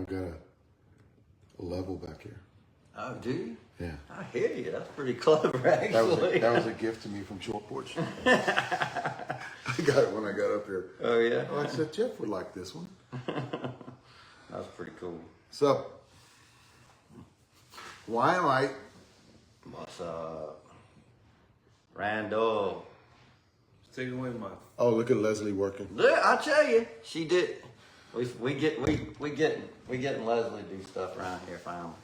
got a level back here. Oh, do you? Yeah. I hear you. That's pretty clever, actually. That was a gift to me from Short Porch. I got it when I got up here. Oh, yeah? Oh, I said, Jeff would like this one. That's pretty cool. So, why am I? What's up? Randall. Take it away, Mike. Oh, look at Leslie working. Yeah, I tell you, she did. We getting Leslie do stuff around here finally.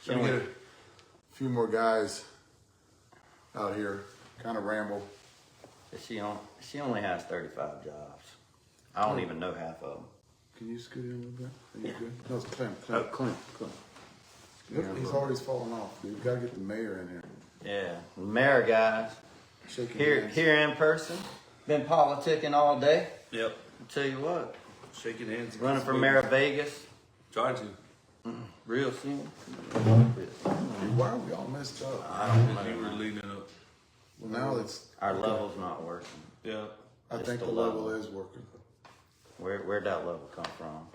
Let me get a few more guys out here, kind of ramble. She only has 35 jobs. I don't even know half of them. Can you scoot in a little bit? Are you good? No, it's Clint. Look, he's always falling off, dude. We've got to get the mayor in here. Yeah, the mayor guys. Shaking hands. Here in person. Been politicking all day. Yep. I'll tell you what. Shaking hands. Running for mayor of Vegas. Trying to. Real soon. Dude, why are we all messed up? I don't know. You were leaning up. Well, now it's... Our level's not working. Yeah. I Just think the the level level. is working. Where'd that level come from?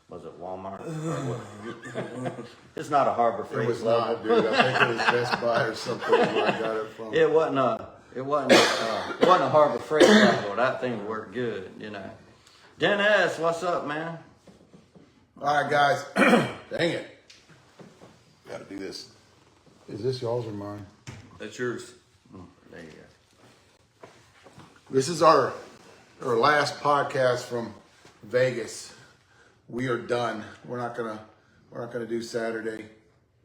Was it Walmart? Or what? It's not a Harbor It Freight was level. not, dude. I think it was Best Buy or something where I got it from. It wasn't a Harbor Freight level. That thing worked good, you know. Dennis, what's up, man? All right, guys. Dang it. Got to do this. Is this yours or mine? That's yours. There you go. This is our last podcast from Vegas. We are done. We're not gonna do Saturday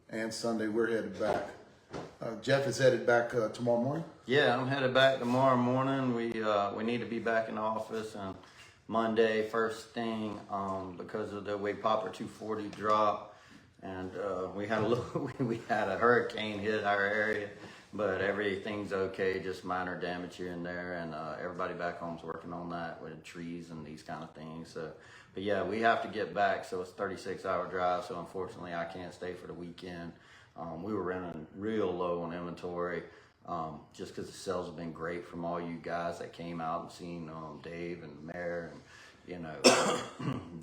and Sunday. We're headed back. Jeff is headed back tomorrow morning. Yeah, I'm headed back tomorrow morning. We need to be back in the office on Monday first thing because of the way Popper 240 dropped, and we had a hurricane hit our area, but everything's okay. Just minor damage here and there, and everybody back home's working on that with trees and these kind of things. So, but yeah, we have to get back. So it's a 36-hour drive. So unfortunately, I can't stay for the weekend. We were running real low on inventory. Just because the sales have been great from all you guys that came out and seen Dave and the mayor and, you know,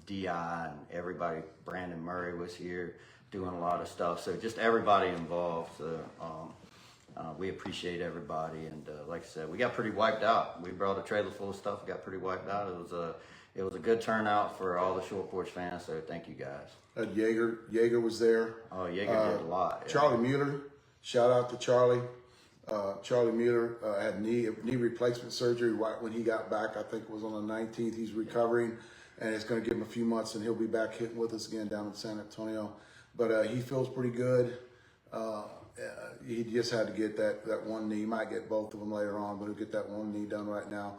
DI and everybody. Brandon Murray was here doing a lot of stuff. So just everybody involved. So we appreciate everybody. And like I said, we got pretty wiped out. We brought a trailer full of stuff. We got pretty wiped out. It was a good turnout for all the Short Porch fans. So thank you guys. Jaeger was there. Oh, Jaeger did a lot. Yeah. Charlie Mueller. Shout out to Charlie. Charlie Mueller had knee replacement surgery right when he got back. I think it was on the 19th. He's recovering, and it's going to give him a few months, and he'll be back hitting with us again down in San Antonio. But he feels pretty good. He just had to get that one knee. He might get both of them later on, but he'll get that one knee done right now.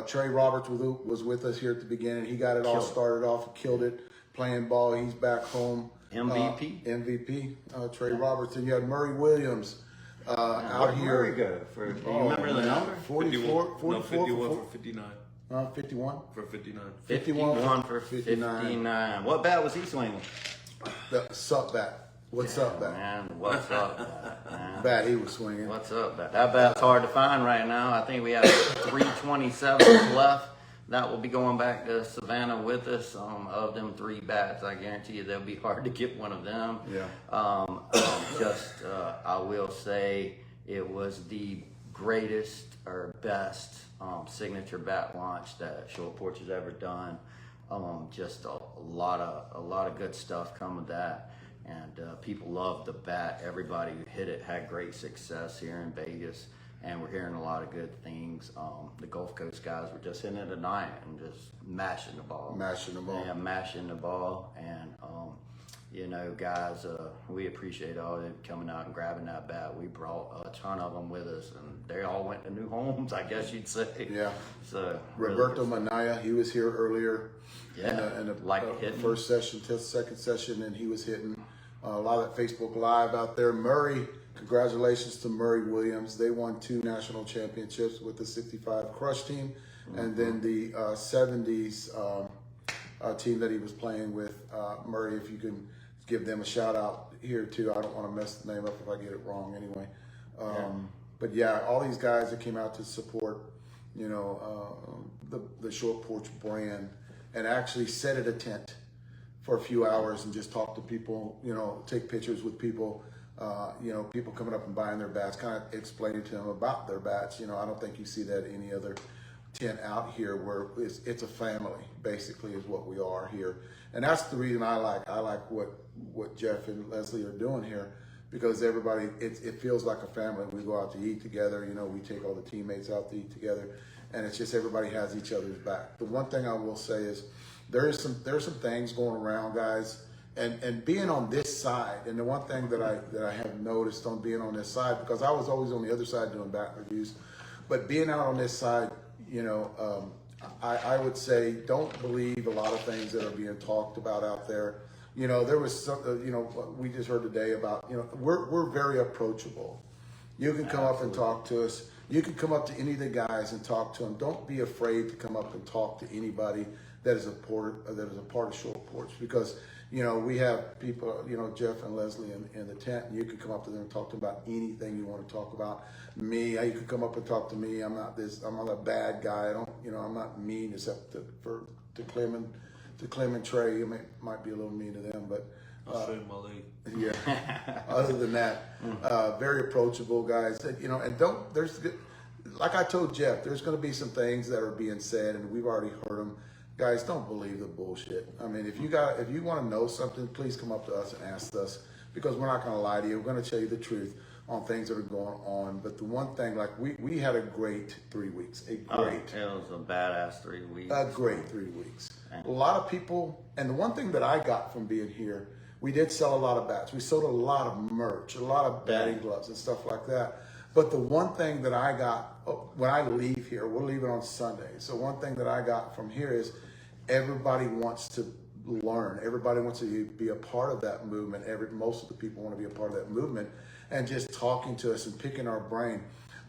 Trey Roberts was with us here at the beginning. He got it all started off and killed it, playing ball. He's back home. MVP? Trey Roberts. And you had Murray Williams. Out here. Where'd Murray go? Do you remember the number? 44, 51 for 59. 51? For 59. 51 for 59. What bat was he swinging? The sup bat. What's up, bat? Man, what's up, bat? Man? Bat he was swinging. What's up, bat? That bat's hard to find right now. I think we have 327 left. That will be going back to Savannah with us. Of them 3 bats, I guarantee you they'll be hard to get one of them. Yeah. I will say it was the greatest or best signature bat launch that Short Porch has ever done. Just a lot of good stuff come with that. And people loved the bat. Everybody who hit it had great success here in Vegas. And we're hearing a lot of good things. The Gulf Coast guys were just hitting it tonight and just mashing the ball. Yeah, mashing the ball. And, you know, guys, we appreciate all of them coming out and grabbing that bat. We brought a ton of them with us, and they all went to new homes, I guess you'd say. Yeah. So Roberto Manaya, he was here earlier. Yeah. In the first session, second session, and he was hitting a lot of that Facebook Live out there. Murray. Congratulations to Murray Williams. They won 2 national championships with the 65 Crush team. And then the 70s team that he was playing with. Murray, if you can give them a shout out here too. I don't want to mess the name up if I get it wrong anyway. But yeah, all these guys that came out to support, you know, the Short Porch brand and actually set at a tent for a few hours and just talk to people, you know, take pictures with people, you know, people coming up and buying their bats, kind of explaining to them about their bats. You know, I don't think you see that any other tent out here where it's a family, basically, is what we are here. And that's the reason I like what Jeff and Leslie are doing here, because everybody, it feels like a family. We go out to eat together, you know, we take all the teammates out to eat together, and it's just everybody has each other's back. The one thing I will say is there's some things going around, guys, and being on this side, and the one thing that I have noticed on being on this side, because I was always on the other side doing bat reviews, but being out on this side, you know, I would say don't believe a lot of things that are being talked about out there. You know, there was some, you know, we just heard today about, you know, we're very approachable. You can come up and talk to us. You can come up to any of the guys and talk to them. Don't be afraid to come up and talk to anybody that is a part of Short Porch, because, you know, we have people, you know, Jeff and Leslie in the tent, and you can come up to them and talk to them about anything you want to talk about. Me, you can come up and talk to me. I'm not a bad guy. I don't, you know, I'm not mean except to Clem and Trey. Might be a little mean to them, but I'll show you my leg. yeah. Other than that, very approachable guys. You know, and like I told Jeff, there's going to be some things that are being said, and we've already heard them. Guys, don't believe the bullshit. I mean, if you want to know something, please come up to us and ask us, because we're not going to lie to you. We're going to tell you the truth on things that are going on. But the one thing, like we had a great 3 weeks. It was a badass 3 weeks. A great 3 weeks. A lot of people, and the one thing that I got from being here, we did sell a lot of bats. We sold a lot of merch, a lot of batting gloves and stuff like that. But the one thing that I got when I leave here, we're leaving on Sunday. So one thing that I got from here is everybody wants to learn. Everybody wants to be a part of that movement. Most of the people want to be a part of that movement, and just talking to us and picking our brain,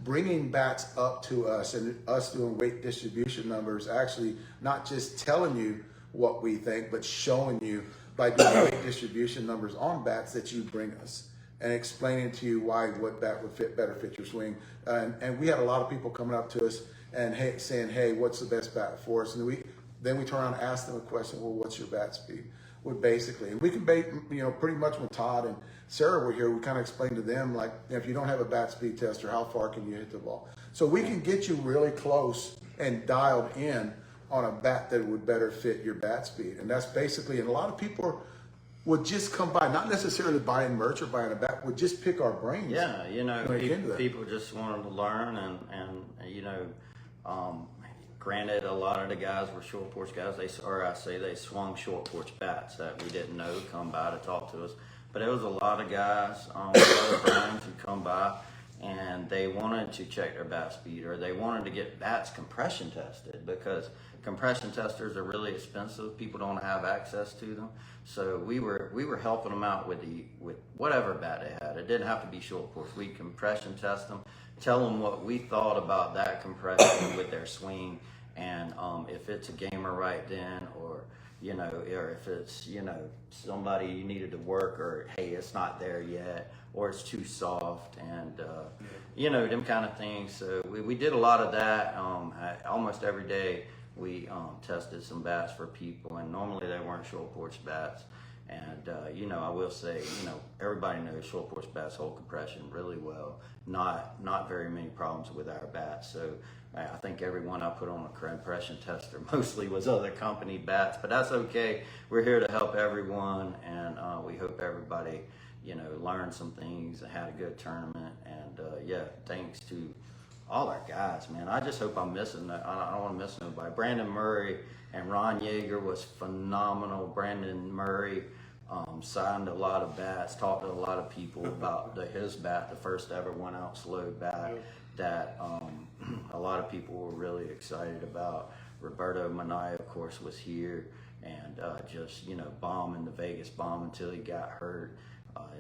bringing bats up to us, and us doing weight distribution numbers, actually not just telling you what we think, but showing you by doing weight distribution numbers on bats that you bring us, and explaining to you what bat would better fit your swing. And we had a lot of people coming up to us and saying, hey, what's the best bat for us? And then we turn around and ask them a question, well, what's your bat speed? Well, basically, and we can you know, pretty much when Todd and Sarah were here, we kind of explained to them, like, if you don't have a bat speed tester, how far can you hit the ball? So we can get you really close and dialed in on a bat that would better fit your bat speed. And that's basically, and a lot of people would just come by, not necessarily buying merch or buying a bat, would just pick our brains. Yeah, you know, people just wanted to learn, and you know, granted, a lot of the guys were Short Porch guys. They swung Short Porch bats that we didn't know come by to talk to us. But it was a lot of guys with other brands who come by, and they wanted to check their bat speed, or they wanted to get bats compression tested, because compression testers are really expensive. People don't have access to them. So we were helping them out with whatever bat they had. It didn't have to be Short Porch. We compression test them, tell them what we thought about that compression with their swing, and if it's a gamer right then, or you know, or if it's, you know, somebody you needed to work, or hey, it's not there yet, or it's too soft, and you know, them kind of things. So we did a lot of that. Almost every day we tested some bats for people, and normally they weren't Short Porch bats. And you know, I will say, you know, everybody knows Short Porch bats hold compression really well. Not very many problems with our bats. So I think everyone I put on a compression tester mostly was other company bats, but that's okay. We're here to help everyone, and we hope everybody, you know, learned some things and had a good tournament. And yeah, thanks to all our guys, man. I just hope I'm missing. I don't want to miss nobody. Brandon Murray and Ron Yeager was phenomenal. Brandon Murray signed a lot of bats, talked to a lot of people about his bat, the first ever 1 ounce load bat that a lot of people were really excited about. Roberto Minaya, of course, was here, and just, you know, bombing the Vegas bomb until he got hurt.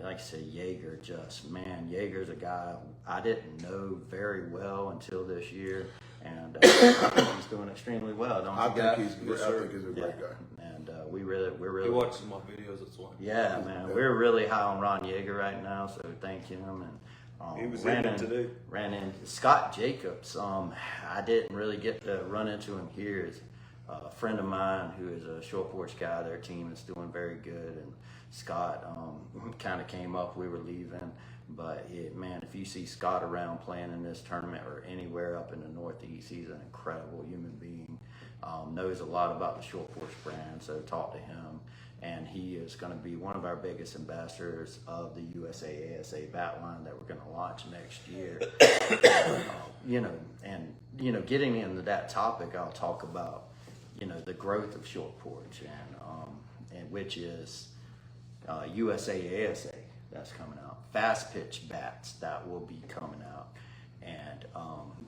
Like I said, Yeager, Yeager's a guy I didn't know very well until this year, and I think he's doing extremely well. Don't you? I think he's a great guy. And we're really. You watch some of my videos, that's why. Yeah, man, we're really high on Ron Yeager right now, so thank him. And he was in today. Ran into Scott Jacobs. I didn't really get to run into him here. a friend of mine who is a short porch guy. Their team is doing very good, and Scott kind of came up. We were leaving, but man, if you see Scott around playing in this tournament or anywhere up in the Northeast, he's an incredible human being. Knows a lot about the short porch brand, so talk to him. And he is going to be one of our biggest ambassadors of the USA ASA bat line that we're going to launch next year. Getting into that topic, I'll talk about, the growth of short porch and which is USA ASA that's coming out, fast pitch bats that will be coming out, and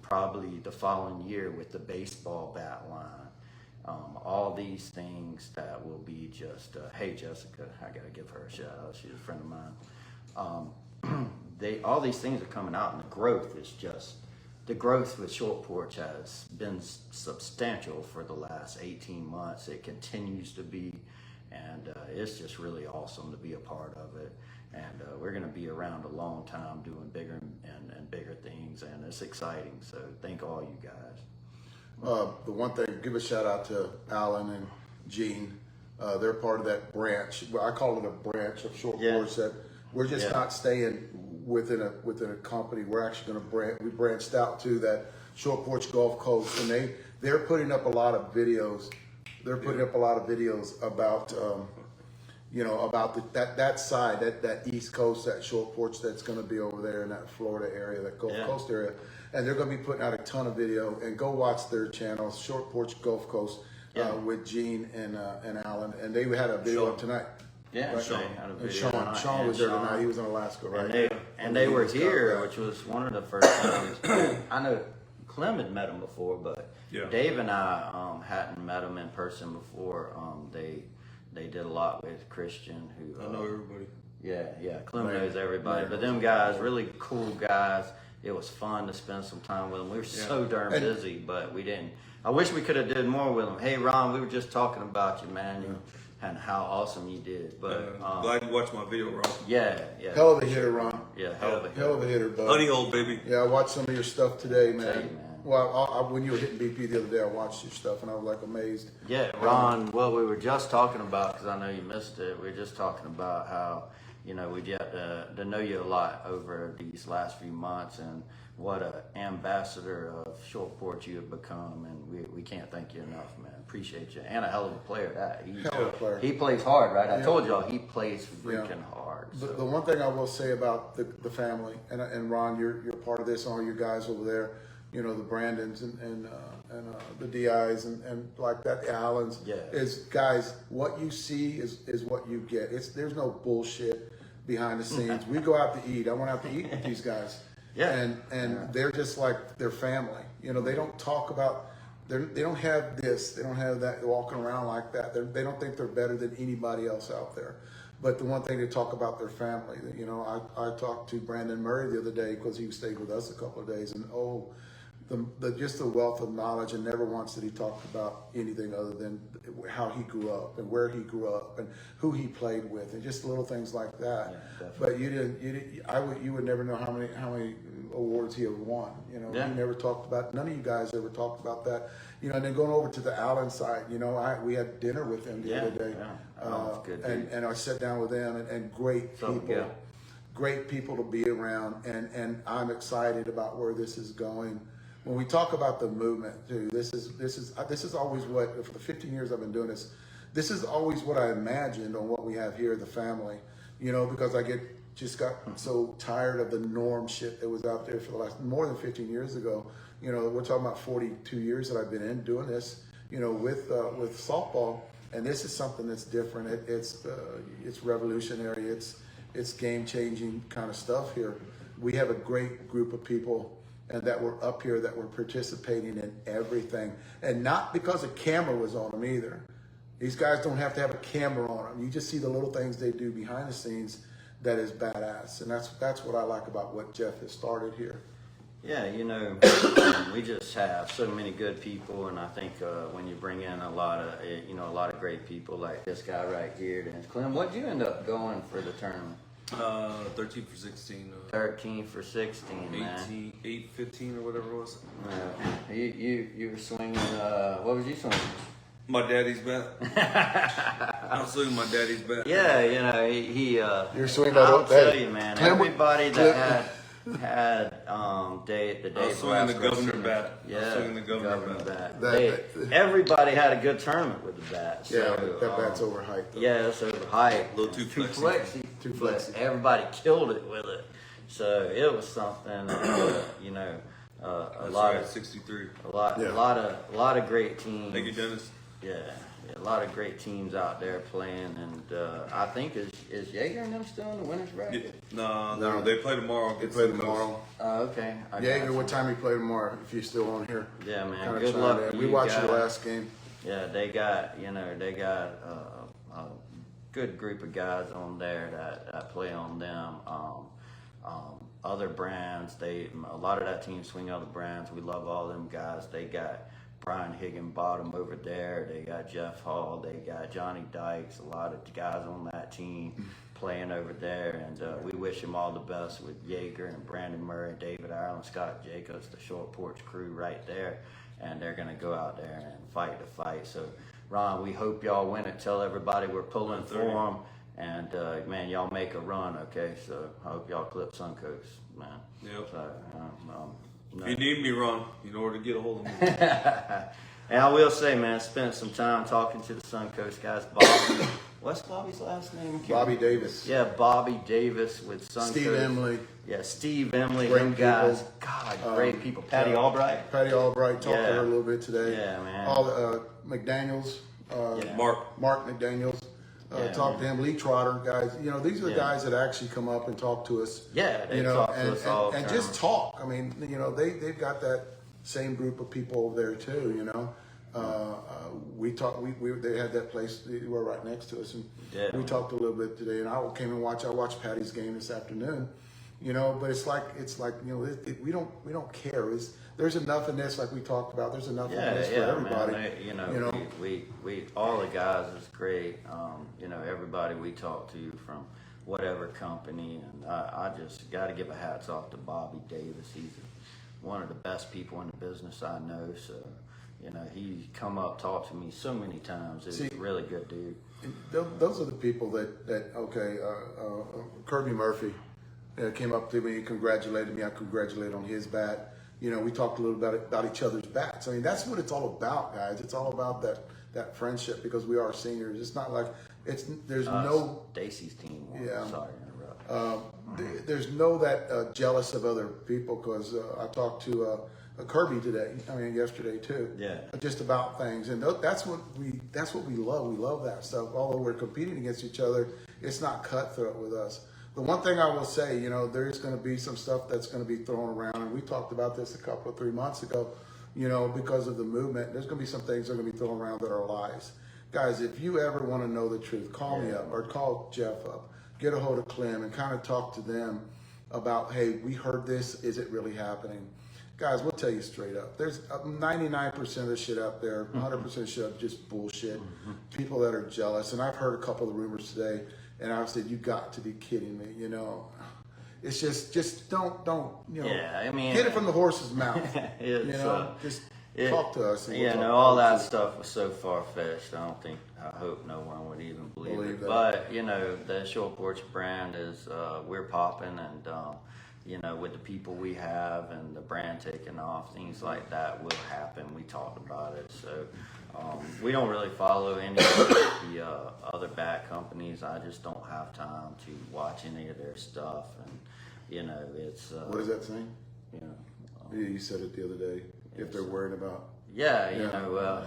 probably the following year with the baseball bat line. All these things that will be just, hey Jessica, I gotta give her a shout out, she's a friend of mine. All these things are coming out, and the growth with short porch has been substantial for the last 18 months. It continues to be, and it's just really awesome to be a part of it. And we're gonna be around a long time doing bigger and bigger things, and it's exciting. So thank all you guys. The one thing, give a shout out to Alan and Gene. They're part of that branch. Well, I call it a branch of short porch that we're just not staying within a company. We're actually going to we branched out to that short porch Gulf Coast, and they're putting up a lot of videos. They're putting up a lot of videos about about that side, that East Coast, that short porch that's going to be over there in that Florida area, that Gulf Coast area. And they're going to be putting out a ton of video, and go watch their channel, Short Porch Gulf Coast, with Gene and Alan. And they had a video up tonight. Yeah, right? Shane had a video Sean was there tonight. He was in Alaska, right? And they were here, which was one of the first times. I know Clem had met him before, but Dave and I hadn't met him in person before. They did a lot with Christian, who I know everybody. Yeah, Clem knows everybody. But them guys, really cool guys. It was fun to spend some time with them. We were so darn busy, but we didn't. I wish we could have did more with them. Hey, Ron, we were just talking about you, man, and how awesome you did. But glad you watched my video, Ron. Yeah. Hell of a hitter, Ron. Yeah, hell of a hitter, bud. Honey, old baby. Yeah, I watched some of your stuff today, man. Hey, man. Well, when you were hitting BP the other day, I watched your stuff, and I was like amazed. Yeah, Ron, well, we were just talking about, because I know you missed it, we were just talking about how, we get to know you a lot over these last few months, and what an ambassador of short porch you have become, and we can't thank you enough, man. Appreciate you, and a hell of a player. He plays hard, right? I told y'all he plays freaking hard. So. The one thing I will say about the family, and Ron, you're part of this, all you guys over there, the Brandons and the DIs and like that, the Allens, is guys, what you see is what you get. There's no bullshit behind the scenes. We go out to eat. I went out to eat with these guys. And they're just like their family. They don't talk about, they don't have this, they don't have that, walking around like that. They don't think they're better than anybody else out there. But the one thing they talk about their family. I talked to Brandon Murray the other day because he stayed with us a couple of days, and just the wealth of knowledge, and never once did he talk about anything other than how he grew up and where he grew up and who he played with, and just little things like that. But you would never know how many awards he ever won. He never talked about. None of you guys ever talked about that. And then going over to the Allen side, we had dinner with him the other day, and I sat down with them, and great people. Great people to be around, and I'm excited about where this is going. When we talk about the movement, too, this is always what, for the 15 years I've been doing this is always what I imagined on what we have here, the family, because I just got so tired of the norm shit that was out there for the last more than 15 years ago. We're talking about 42 years that I've been in doing this, with softball, and this is something that's different. It's revolutionary. It's game-changing kind of stuff here. We have a great group of people, and that were up here, that were participating in everything, and not because a camera was on them either. These guys don't have to have a camera on them. You just see the little things they do behind the scenes that is badass, and that's what I like about what Jeff has started here. Yeah, we just have so many good people, and I think when you bring in a lot of great people like this guy right here, then Clem, what'd you end up going for the tournament? 13 for 16. 13 for 16, 18, man. 8, 15 or whatever it was. You were swinging. What was you swinging? My daddy's bat. I'm swinging my daddy's bat. Yeah, you know, he You're swinging that I'll up there. tell you, man, everybody that had the I was swinging the governor bat. Yeah, I was swinging the governor bat. Everybody had a good tournament with the bat. So, Yeah, that bat's overhyped. Though. Yeah, it's overhyped. A little too flexy. Too flexy. Everybody killed it with it. So it was something, you know, a lot of 63. a lot of great teams. Thank you, Dennis. Yeah, a lot of great teams out there playing, and I think is Jaeger and them still in the winners bracket? No, they play tomorrow. They play tomorrow. Okay. Jaeger, what time you play tomorrow? If you're still on here. Yeah, man. Kinda Good luck. We watched the last game. Yeah, they got a good group of guys on there that play on them. Other brands, a lot of that team swing other brands. We love all them guys. They got Brian Higginbottom over there. They got Jeff Hall. They got Johnny Dykes. A lot of guys on that team playing over there. And we wish them all the best with Jaeger and Brandon Murray, David Ireland, Scott Jacobs, the Short Porch crew right there. And they're going to go out there and fight the fight. So, Ron, we hope y'all win it. Tell everybody we're pulling for them. And, man, y'all make a run, okay? So I hope y'all clip Suncoast, man. Yep. So, no. If you need me, Ron, you know where to get a hold of me. And I will say, man, spent some time talking to the Suncoast guys. Bobby, what's Bobby's last name? Bobby Davis. Yeah, Bobby Davis with Suncoast. Steve Emily. Yeah, Steve Emily. Great them guys. people. God, great people. Patty Albright. Patty Albright. Talked Yeah. to her a little bit today. Yeah, man. All the McDaniels. Yeah. Mark. McDaniels. Yeah, talked to him. Lee Trotter, guys. You know, these are the Yeah. guys that actually come up and talk to us. Yeah, they you know, talk to and, us all the and time. just talk. I mean, you know, they've got that same group of people over there too. You know, we talked. They had that place. They were right next to us, and Yeah. we talked a little bit today. And I came and watched. I watched Patty's game this afternoon. You know, but it's like you know, we don't care. There's enough in this, like we talked about. There's enough in this for everybody. Man. We all the guys is great. You know, everybody we talk to from whatever company, and I just got to give a hats off to Bobby Davis. He's one of the best people in the business I know. So, you know, he come up, talk to me so many times. He's a really good dude. Those are the people that Kirby Murphy came up to me and congratulated me. I congratulated on his bat. You know, we talked a little about each other's bats. I mean, that's what it's all about, guys. It's all about that friendship because we are seniors. It's not like there's no Stacy's team. Yeah. Sorry to interrupt. there's no that jealous of other people because I talked to Kirby today. I mean, yesterday too. Yeah. Just about things, and that's what we love. We love that stuff. Although we're competing against each other, it's not cutthroat with us. The one thing I will say, you know, there's going to be some stuff that's going to be thrown around, and we talked about this 3 months ago, you know, because of the movement. There's going to be some things that are going to be thrown around that are lies. Guys, if you ever want to know the truth, call me up or call Jeff up, get a hold of Clem and kind of talk to them about, hey, we heard this. Is it really happening? Guys, we'll tell you straight up. There's 99% of the shit out there, 100% of shit up, just bullshit. People that are jealous. And I've heard a couple of rumors today. And I said, "You got to be kidding me!" You know, it's just don't you know? Yeah, I mean, get it from the horse's mouth. You it's, know, just talk to us. And Yeah, we'll no, talk all about that it. stuff was so far fetched. I hope no one would even believe it. that. But you know, the Short Porch brand is we're popping, and you know, with the people we have and the brand taking off, things like that will happen. We talked about it, so. We don't really follow any of the other bat companies. I just don't have time to watch any of their stuff, and you know, it's What is that saying? you know, Yeah, you said it the other day. If they're worried about, yeah, you know,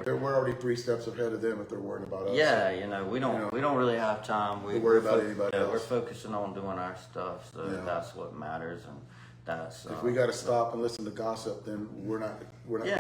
we're already 3 steps ahead of them if they're worried about us. yeah, you know, we don't really have time. We worry about anybody else. We're focusing on doing our stuff, so Yeah. that's what matters, and that's If we got to stop and listen to gossip, then we're not going forward. We're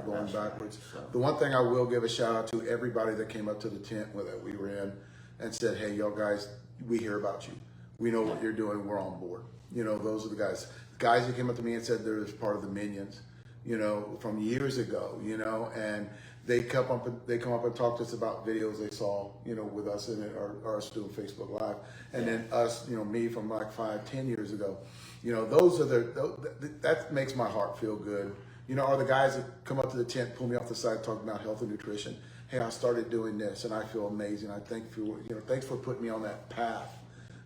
going that's right. backwards. So- The one thing I will give a shout out to everybody that came up to the tent that we were in and said, "Hey, y'all guys, we hear about you. We know what you're doing. We're on board." You know, those are the guys. Guys that came up to me and said they're part of the Minions, you know, from years ago, you know, and they come up and talk to us about videos they saw, you know, with us and or us doing Facebook Live, and then us, you know, me from like 5-10 years ago. You know, those are that makes my heart feel good You know, or the guys that come up to the tent, pull me off the side, talking about health and nutrition. Hey, I started doing this, and I feel amazing. I thank for thanks for putting me on that path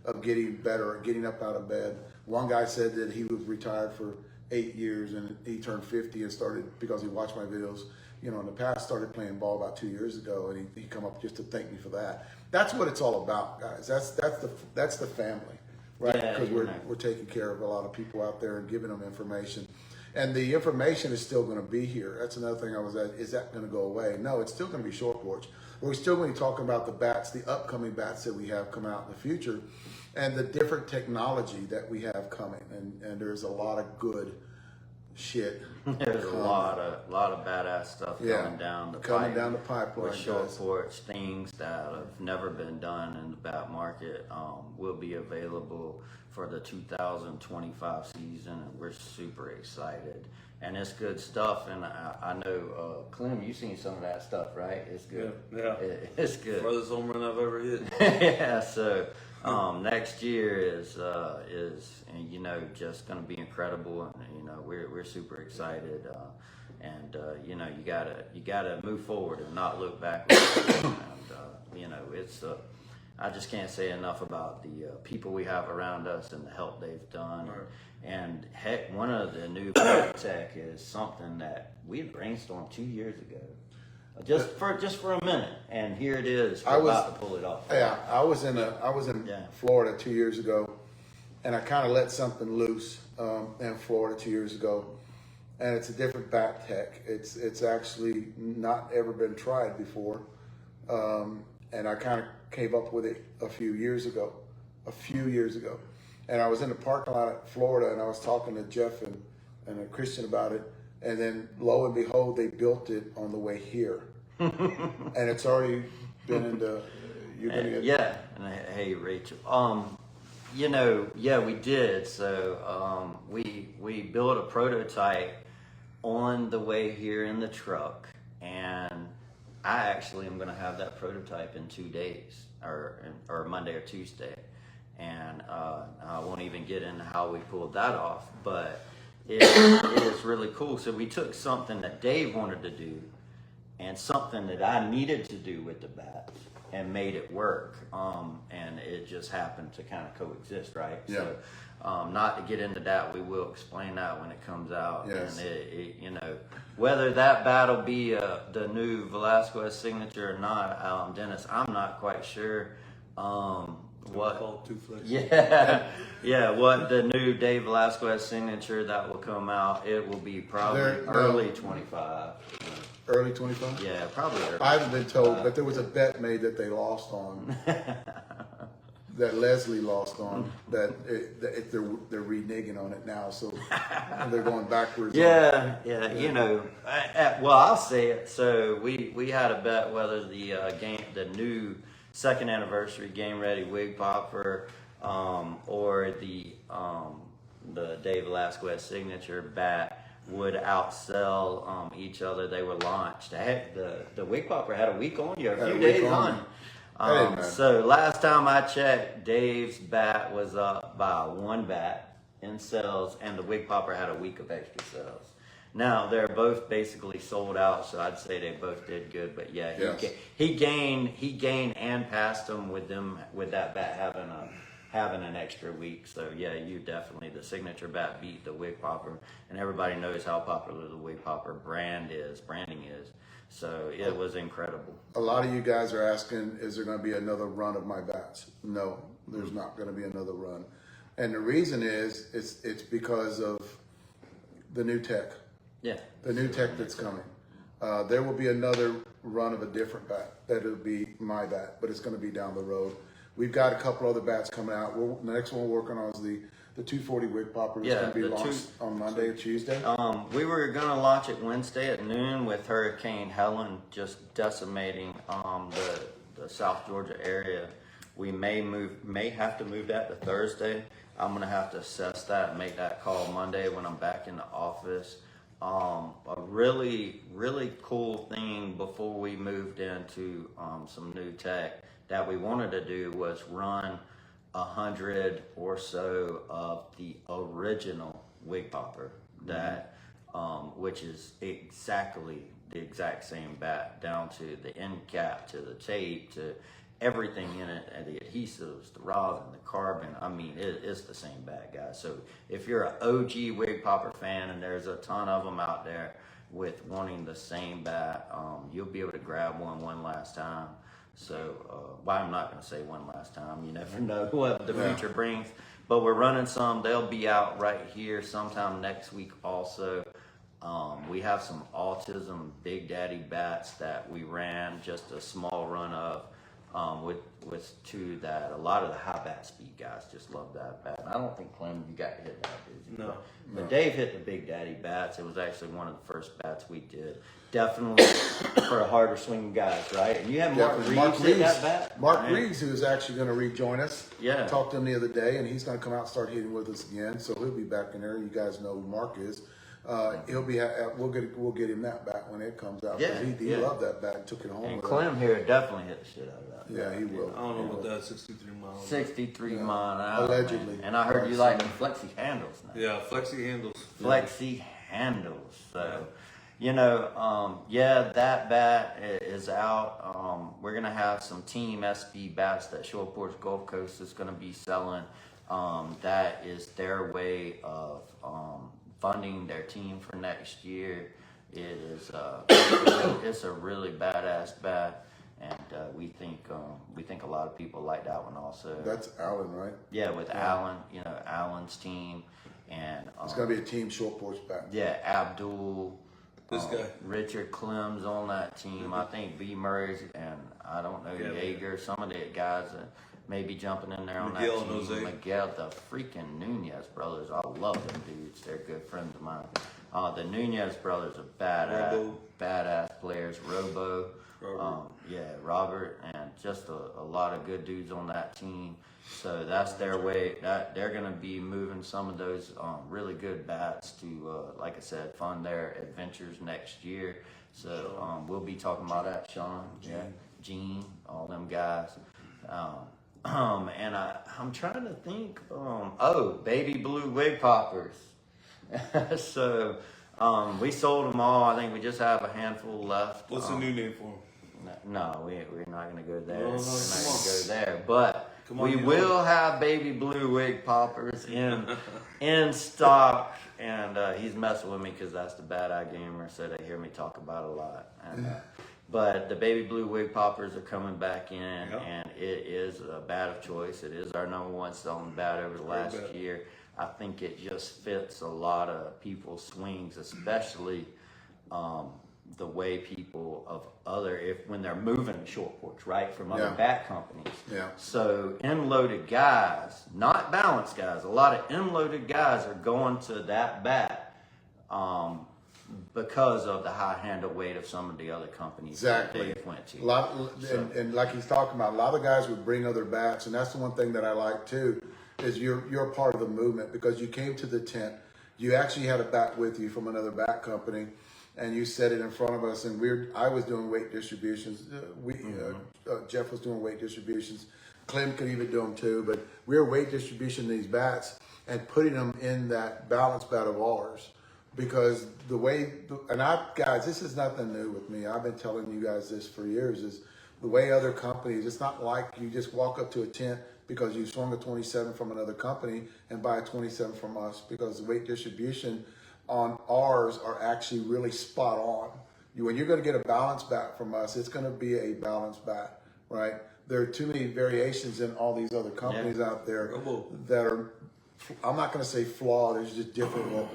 of getting better, getting up out of bed. One guy said that he was retired for 8 years, and he turned 50 and started, because he watched my videos, you know, in the past, started playing ball about 2 years ago, and he come up just to thank me for that. That's what it's all about, guys. That's the family, right? Because we're taking care of a lot of people out there and giving them information. And the information is still going to be here. That's another thing I was at. Is that going to go away? No, it's still going to be Short Porch. We're still going to be talking about the bats, the upcoming bats that we have come out in the future, and the different technology that we have coming. And there's a lot of good shit. There's a lot of badass stuff coming down the pipeline with Short Porch. Things that have never been done in the bat market will be available for the 2025 season, and we're super excited. And it's good stuff. And I know, Clem, you've seen some of that stuff, right? It's good. Yeah. It's good. Furthest home run I've ever hit. Yeah. So next year is you know, just going to be incredible, and you know, we're super excited. And you know, you gotta move forward and not look backwards. And you know, it's I just can't say enough about the people we have around us and the help they've done. Right. And heck, one of the new tech is something that we had brainstormed 2 years ago, just for a minute, and here it is. We're about to pull it off. Yeah, I was in Florida 2 years ago, and I kind of let something loose in Florida 2 years ago, and it's a different bat tech. It's actually not ever been tried before, and I kind of came up with it a few years ago, and I was in the parking lot at Florida, and I was talking to Jeff and a Christian about it, and then lo and behold, they built it on the way here, and it's already been into. You're gonna get And hey, Rachel. You know, we did. So we built a prototype on the way here in the truck, and I actually am going to have that prototype in 2 days, or Monday or Tuesday, and I won't even get into how we pulled that off, but it is really cool. So we took something that Dave wanted to do, and something that I needed to do with the bats, and made it work. And it just happened to kind of coexist, right? Yeah. So, not to get into that, we will explain that when it comes out. Yes. And it you know, whether that bat will be the new Velasquez signature or not, Dennis, I'm not quite sure. What the new Dave Velasquez signature that will come out, it will be probably early 25. early 25. Yeah, probably early. I haven't been told, but there was a bet made that they lost on. That Leslie lost on. That they're reneging on it now, so they're going backwards. Yeah. You know, well, I'll say it. So we had a bet whether the new second anniversary Game Ready Wig Popper or the Dave Velasquez signature bat would outsell each other. They were launched. Heck, the Wig Popper had a week on you, a few days on. So last time I checked, Dave's bat was up by 1 bat in sales, and the Wig Popper had a week of extra sales. Now they're both basically sold out, so I'd say they both did good. But yeah, he gained and passed them with that bat having an extra week. So yeah, you definitely, the signature bat beat the Wig Popper, and everybody knows how popular the Wig Popper branding is. So it was incredible. A lot of you guys are asking, is there going to be another run of my bats? No, there's not going to be another run. And the reason is, it's because of the new tech. Yeah. The new tech that's coming. There will be another run of a different bat. That'll be my bat, but it's going to be down the road. We've got a couple other bats coming out. The next one we're working on is the 240 Wig Popper. It's going to be launched on Monday or Tuesday. We were going to launch it Wednesday at noon with Hurricane Helen just decimating the South Georgia area. We may have to move that to Thursday. I'm going to have to assess that and make that call Monday when I'm back in the office. A really, really cool thing before we moved into some new tech that we wanted to do was run 100 or so of the original Wig Popper that which is exactly the exact same bat, down to the end cap, to the tape, to everything in it, and the adhesives, the rosin, the carbon. I mean, it's the same bat, guys. So if you're an OG wig popper fan, and there's a ton of them out there with wanting the same bat, you'll be able to grab one last time. So, well, I'm not going to say one last time. You never know what the future brings. But we're running some. They'll be out right here sometime next week also. We have some autism Big Daddy bats that we ran just a small run of with two that a lot of the high bat speed guys just love that bat. And I don't think, Clem, you got hit that, did you? No. But Dave hit the Big Daddy bats. It was actually one of the first bats we did. Definitely for the harder swinging guys, right? And you have Mark Reeves hit that bat. Mark right? Reeves, who is actually going to rejoin us. Yeah. Talked to him the other day, and he's going to come out and start hitting with us again. So he'll be back in there. You guys know who Mark is. He'll be. We'll get him that bat when it comes out. Yeah, he loved that bat and took it home. And with Clem here definitely hit the shit out of that. Yeah, he will. I don't know about that 63 miles. 63 mile an hour. Allegedly. Man. And I heard you like them flexi handles now. Yeah, flexi handles. Flexi handles. So, you know, that bat is out. We're going to have some Team SB bats that Shore Porch Gulf Coast is going to be selling. That is their way of funding their team for next year. It is it's a really badass bat, and we think a lot of people like that one also. That's Alan, right? Yeah, with Alan, you know, Alan's team, and It's going to be a team short porch bat. yeah, Abdul, This guy. Richard Clem's on that team. I think B. Murray's, and I don't know, Yeah, Yeager, some of the guys that may be jumping in there on Miguel that team. and Jose. Miguel, the freaking Nunez brothers. I love them dudes. They're good friends of mine. The Nunez brothers are badass players. Robert. Robert, and just a lot of good dudes on that team. So that's their way. That they're going to be moving some of those really good bats to, like I said, fund their adventures next year. So we'll be talking about that, Sean, Gene, all them guys. And I'm trying to think. Baby blue wig poppers. So we sold them all. I think we just have a handful left. What's the new name for him? No, we're not going to go there. No, We're not come going on. to go there. But Come on, we you will know. have baby blue wig poppers in stock. And he's messing with me because that's the bad eye gamer, so they hear me talk about it a lot. And, but the baby blue wig poppers are coming back in, and it is a bat of choice. It is our #1 selling bat over the last year. I think it just fits a lot of people's swings, especially the way people of when they're moving short porch, right, from other bat companies. Yeah. So end-loaded guys, not balanced guys, a lot of end-loaded guys are going to that bat because of the high handle weight of some of the other companies that they went to. And like he's talking about, a lot of guys would bring other bats, and that's the one thing that I like too, is you're a part of the movement because you came to the tent, you actually had a bat with you from another bat company, and you set it in front of us, and I was doing weight distributions. Jeff was doing weight distributions. Clem could even do them too, but we were weight distribution these bats and putting them in that balance bat of ours. Because guys, this is nothing new with me. I've been telling you guys this for years, is the way other companies, it's not like you just walk up to a tent because you swung a 27 from another company and buy a 27 from us, because the weight distribution on ours are actually really spot on. When you're going to get a balance bat from us, it's going to be a balance bat, right? There are too many variations in all these other companies out there that are, I'm not going to say flawed, it's just different what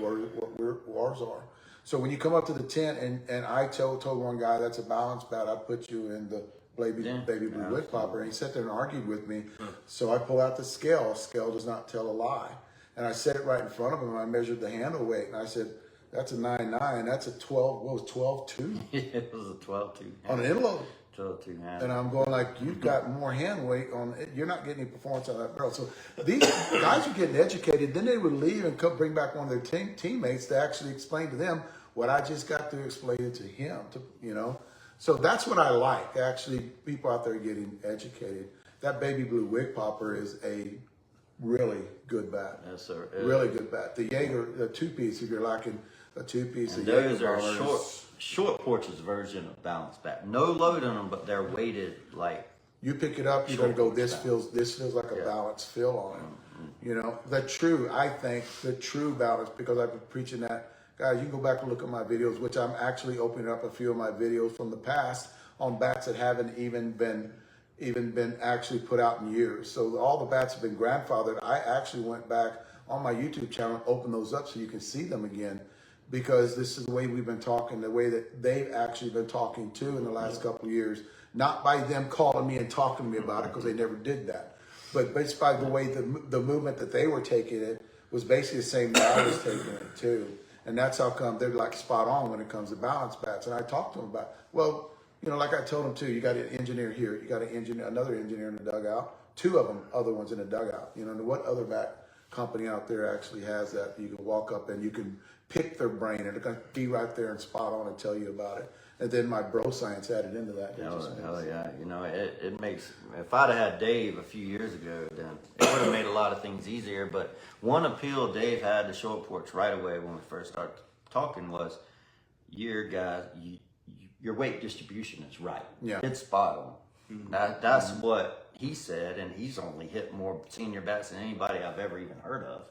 ours are. So when you come up to the tent and I told one guy that's a balance bat, I put you in the baby blue wig popper, and he sat there and argued with me. So I pull out the scale. Scale does not tell a lie. And I set it right in front of him, and I measured the handle weight, and I said, that's a 9.9, that's a 12, what was 12.2? It was a 12.2. On an inload. 12.2 hand. And I'm going like, you've got more hand weight on it. You're not getting any performance out of that barrel. So these guys are getting educated. Then they would leave and come bring back one of their teammates to actually explain to them what I just got to explain it to him, So that's what I like, actually, people out there getting educated. That baby blue wig popper is a really good bat. Yes, sir. Really good bat. The Jaeger, the two-piece, if you're liking a two-piece. And a those Jaeger are bombers. short Porch's version of balance bat. No load on them, but they're weighted like. You pick it up, you're gonna go. This feels like a balanced feel on it. You know, I think the true balance, because I've been preaching that. Guys, you can go back and look at my videos, which I'm actually opening up a few of my videos from the past on bats that haven't even been actually put out in years. So all the bats have been grandfathered. I actually went back on my YouTube channel and opened those up so you can see them again, because this is the way we've been talking, the way that they've actually been talking too in the last couple of years. Not by them calling me and talking to me about it, because they never did that. But it's by the way the movement that they were taking it was basically the same that I was taking it too. And that's how come they're like spot on when it comes to balance bats. And I talked to them about, well, you know, like I told them too, you got an engineer here, you got another engineer in the dugout, two of them, other ones in the dugout. You know, what other bat company out there actually has that? You can walk up and you can pick their brain and they're going to be right there and spot on and tell you about it. And then my bro science added into that. Hell yeah. You know, it makes, if I'd have had Dave a few years ago, then it would have made a lot of things easier. But one appeal Dave had to Short Porch right away when we first started talking was, your weight distribution is right. Yeah. It's spot on. That's what he said, and he's only hit more senior bats than anybody I've ever even heard of.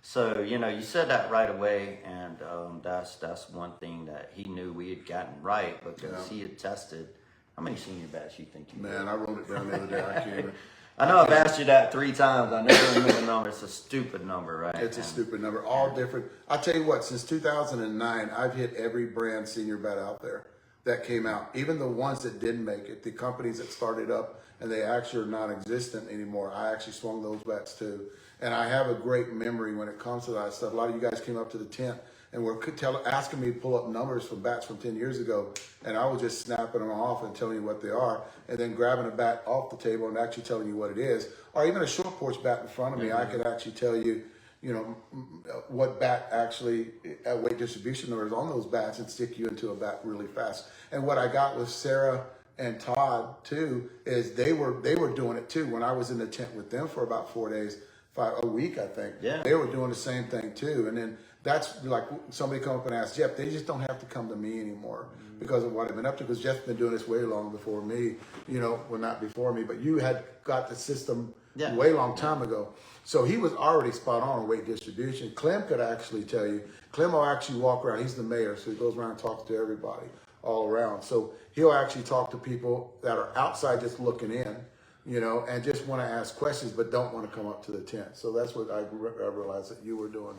So, you know, you said that right away, and that's one thing that he knew we had gotten right, because he had tested. How many senior bats you think you Man, I wrote it down the other day. I can't. I know I've asked you that 3 times. I never remember the number. It's a stupid number, right? It's a stupid number. All different. I'll tell you what, since 2009, I've hit every brand senior bat out there that came out. Even the ones that didn't make it, the companies that started up and they actually are non-existent anymore, I actually swung those bats too. And I have a great memory when it comes to that stuff. A lot of you guys came up to the tent and were asking me to pull up numbers from bats from 10 years ago, and I was just snapping them off and telling you what they are, and then grabbing a bat off the table and actually telling you what it is. Or even a Short Porch bat in front of me, I could actually tell you, you know, what bat actually, weight distribution numbers on those bats, and stick you into a bat really fast. And what I got with Sarah and Todd too is they were doing it too. When I was in the tent with them for about 4 days, a week, I think. Yeah. They were doing the same thing too. And then that's like somebody come up and ask Jeff, they just don't have to come to me anymore because of what I've been up to, because Jeff's been doing this way long before me, you know, well, not before me, but you had got the system way long time ago. So he was already spot on weight distribution. Clem could actually tell you, Clem will actually walk around, he's the mayor, so he goes around and talks to everybody all around. So he'll actually talk to people that are outside just looking in, you know, and just want to ask questions, but don't want to come up to the tent. So that's what I realized that you were doing.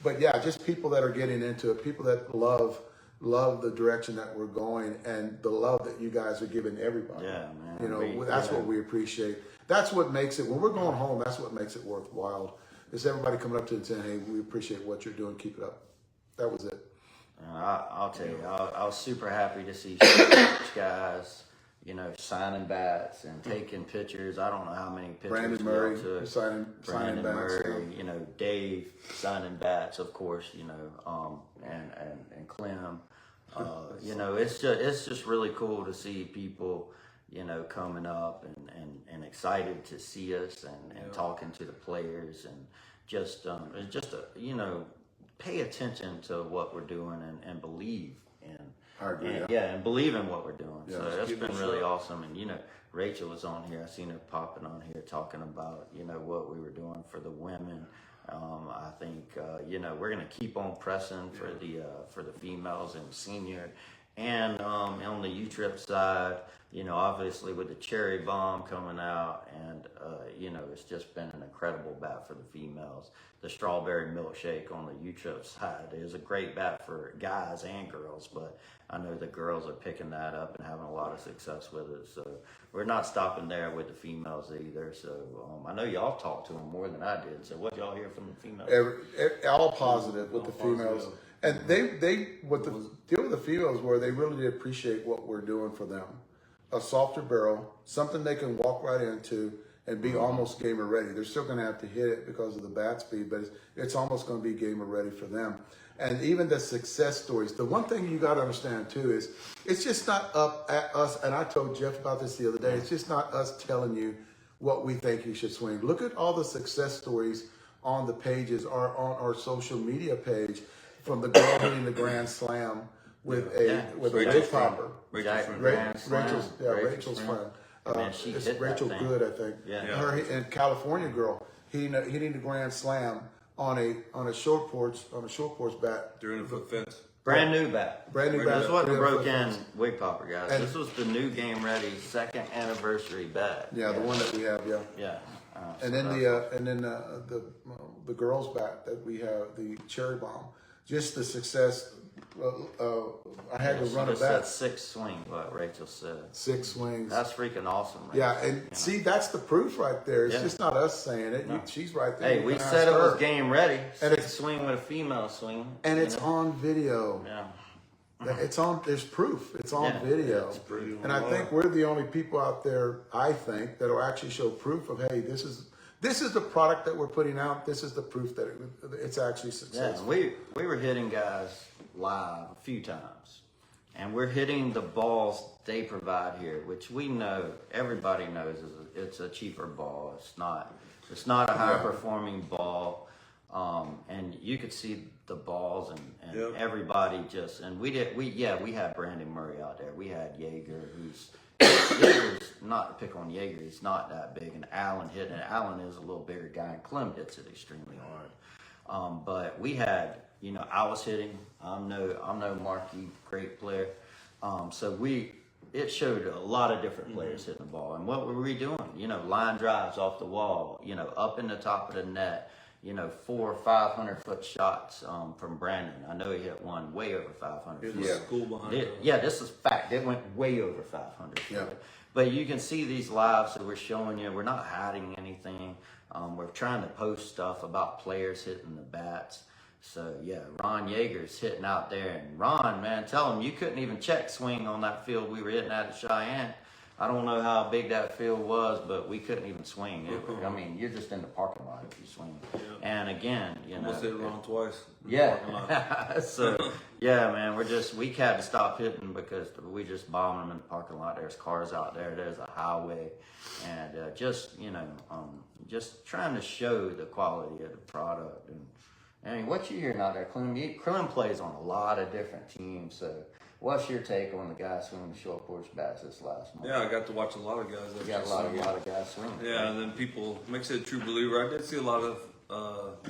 But yeah, just people that are getting into it, people that love the direction that we're going, and the love that you guys are giving everybody. Yeah, man. You know, that's what we appreciate. That's what makes it, when we're going home, that's what makes it worthwhile. Is everybody coming up to the tent, hey, we appreciate what you're doing, keep it up. That was it. I'll tell you, I was super happy to see Porch guys, you know, signing bats and taking pictures. I don't know how many pictures. Brandon Murray signing Brandon bats. Murray, you know, Dave signing bats, of course, you know, and Clem. You know, it's just really cool to see people, you know, coming up and excited to see us and talking to the players, and just it's just you know, pay attention to what we're doing and believe in. I agree. And believe in what we're doing. Yeah, so that's been really awesome. And, you know, Rachel was on here. I seen her popping on here talking about, you know, what we were doing for the women. I think, you know, we're going to keep on pressing for the females and senior. And on the U-Trip side, you know, obviously with the cherry bomb coming out, and, you know, it's just been an incredible bat for the females. The strawberry milkshake on the U-Trip side is a great bat for guys and girls, but I know the girls are picking that up and having a lot of success with it. So we're not stopping there with the females either. So I know y'all talked to them more than I did. So what y'all hear from the females? All positive with the females. And what the deal with the females were, they really did appreciate what we're doing for them. A softer barrel, something they can walk right into and be almost gamer ready. They're still going to have to hit it because of the bat speed, but it's almost going to be gamer ready for them. And even the success stories. The one thing you got to understand too is it's just not up at us. And I told Jeff about this the other day. It's just not us telling you what we think you should swing. Look at all the success stories on the pages or on our social media page. from the girl hitting the grand slam with a wood popper. Rachel's friend. Man, she it's hit that Rachel thing. Good, I think. Yeah. Her and California girl hitting the grand slam on a short porch bat. During the foot fence. Brand new bat. Brand new bat. This wasn't a 300 broke in foot fence. wig popper, guys. And- This was the new Game Ready 2nd anniversary bat. Yeah, the one that we have. Yeah. Yeah. And then the girls bat that we have, the cherry bomb. Just the success. I had to run a She said bat 6 swings, what Rachel said. 6 swings. That's freaking awesome. Rachel. Yeah, and see, that's the proof right there. It's Yeah. just not us saying it. She's right there. Hey, You we can said ask it was her. game ready. And 6 swing with a female swing. And you it's know? on video. Yeah. It's on. There's proof. It's on Yeah, video. it's proof. And I think we're the only people out there, I think, that will actually show proof of, hey, this is the product that we're putting out. This is the proof that it's actually Yeah, successful. we were hitting guys live a few times, and we're hitting the balls they provide here, which we know, everybody knows it's a cheaper ball. It's not a high performing ball, and you could see the balls and Yep. everybody just, and we had Brandon Murray out there. We had Yeager, Yeager's not to pick on Yeager. He's not that big, and Allen hit, and Allen is a little bigger guy, and Clem hits it extremely hard. But we had, I was hitting. I'm no marquee great player. So it showed a lot of different players hitting the ball. And what were we doing? Line drives off the wall, up in the top of the net, 400 or 500 foot shots from Brandon. I know he hit one way over 500 It feet. was school behind us. Yeah, this is fact. It went way over 500 feet. Yeah. But you can see these live, so we're showing you, we're not hiding anything. We're trying to post stuff about players hitting the bats. So, yeah, Ron Yeager's hitting out there. And Ron, man, tell him you couldn't even check swing on that field we were hitting at Cheyenne. I don't know how big that field was, but we couldn't even swing. I mean, you're just in the parking lot if you swing. Yeah. And again, Almost hit Ron twice. Yeah. So, yeah, man, we had to stop hitting because we just bombing them in the parking lot. There's cars out there. There's a highway. And just trying to show the quality of the product. And I mean, what you hearing out there, Clem? Clem plays on a lot of different teams. So, what's your take on the guys swinging the short porch bats this last month? Yeah, I got to watch a lot of guys. We got a lot of guys swinging. Yeah, and then people makes it a true believer. I did see a lot of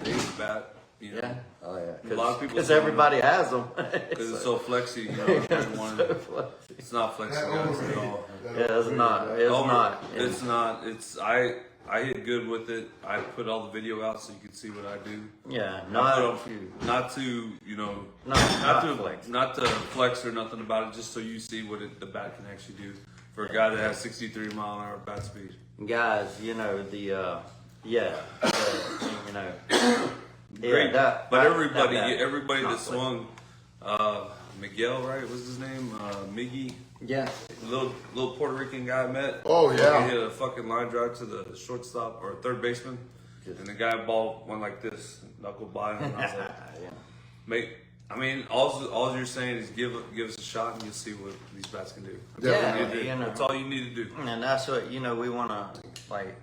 Dave's bat. Yeah. Oh yeah. A lot of people because say- everybody has them. Because it's so flexy. It's not flexy guys at all. Yeah, it's not. It's not. It's not. I hit good with it. I put all the video out so you can see what I do. Yeah, Not not to flex or nothing about it, just so you see what the bat can actually do for a guy that has 63 mile an hour bat speed. guys. Great, but everybody that not swung, Miguel, right? What's his name? Miggy. Yeah. Little Puerto Rican guy I met. Oh, yeah. He hit a fucking line drive to the shortstop or third baseman, and the guy ball went like this, knuckle by him. And I was like, all you're saying is give us a shot, and you'll see what these bats can do. Yeah, That's all you need to do. And that's what we want to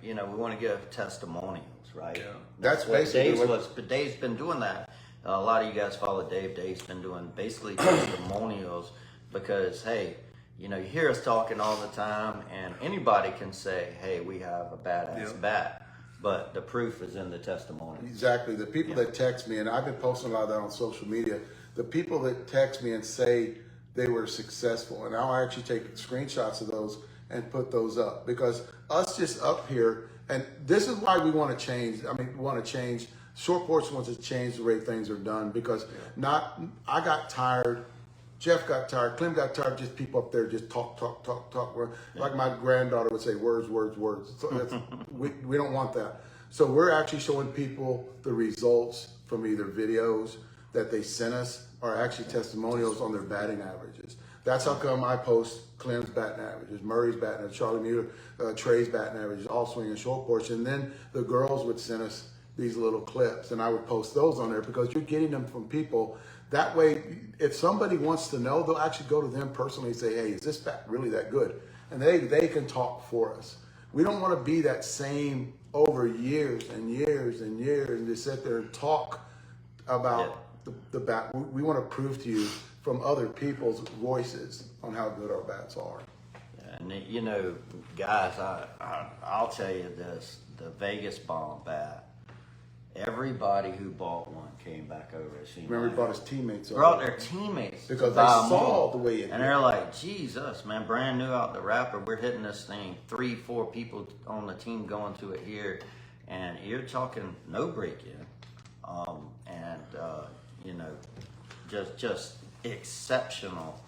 we want to give testimonials, right? Yeah. That's basically but Dave's been doing that. A lot of you guys follow Dave. Dave's been doing basically testimonials because, hey, you hear us talking all the time, and anybody can say, hey, we have a badass bat, but the proof is in the testimonials. Exactly. The people that text me, and I've been posting a lot of that on social media, the people that text me and say they were successful, and I'll actually take screenshots of those and put those up, because us just up here, and this is why we want to change. We want to change. Short Porch wants to change the way things are done, because I got tired. Jeff got tired. Clem got tired. Just people up there just talk. Like my granddaughter would say, words. So we don't want that. So we're actually showing people the results from either videos that they sent us or actually testimonials on their batting averages. That's how come I post Clem's batting averages, Murray's batting averages, Charlie Mueller, Trey's batting averages, all swinging short porch. And then the girls would send us these little clips, and I would post those on there, because you're getting them from people. That way, if somebody wants to know, they'll actually go to them personally and say, hey, is this bat really that good? And they can talk for us. We don't want to be that same over years and years and years and just sit there and talk about the bat. We want to prove to you from other people's voices on how good our bats are. And you know, guys, I'll tell you this: the Vegas Bomb bat. Everybody who bought one came back over. Remember, he brought his teammates over. Brought their teammates because to they buy saw more. the way it and they're like, Jesus, man, brand new out the wrapper. We're hitting this thing. 3-4 people on the team going to it here, and you're talking no break in, you know, just exceptional.